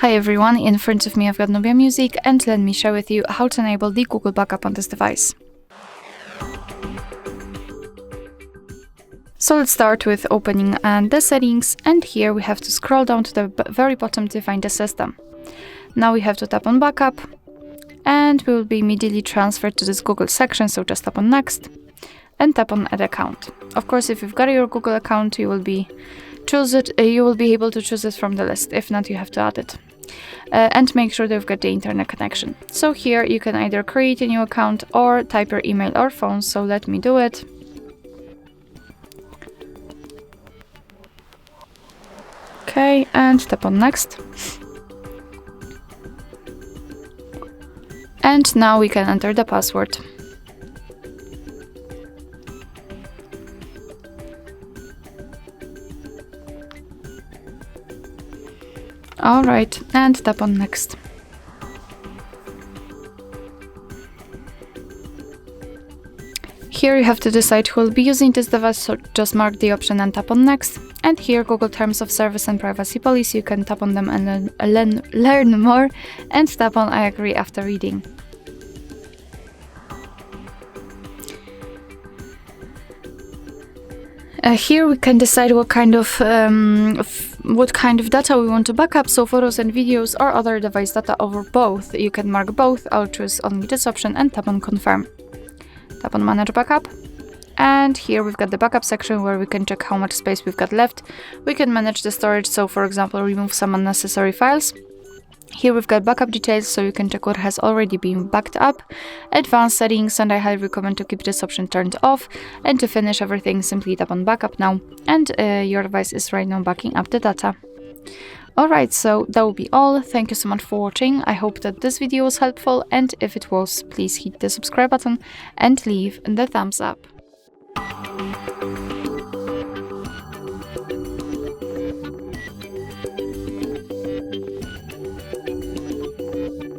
Hi everyone, in front of me I've got Nubia Music, and let me share with you how to enable the Google Backup on this device. So let's start with opening the settings, and here we have to scroll down to the very bottom to find the system. Now we have to tap on Backup, and we will be immediately transferred to this Google section, so just tap on Next and tap on Add Account. Of course, if you've got your Google account, you will be able to choose it from the list. If not, you have to add it. And make sure that you've got the internet connection. So here you can either create a new account or type your email or phone, so let me do it. Okay, and tap on Next. And now we can enter the password. Alright, and tap on Next. Here you have to decide who will be using this device, so just mark the option and tap on Next. And here Google Terms of Service and Privacy Policy, you can tap on them and learn more, and tap on I agree after reading. Here we can decide what kind of data we want to back up, so photos and videos or other device data over both. You can mark both. I'll choose only this option and tap on Confirm. Tap on Manage Backup, and here we've got the backup section where we can check how much space we've got left. We can manage the storage, so for example remove some unnecessary files. Here we've got backup details, so you can check what has already been backed up, advanced settings, and I highly recommend to keep this option turned off. And to finish everything, simply tap on Backup now, and your device is right now backing up the data. Alright, so that will be all. Thank you so much for watching. I hope that this video was helpful, and if it was, please hit the subscribe button and leave the thumbs up.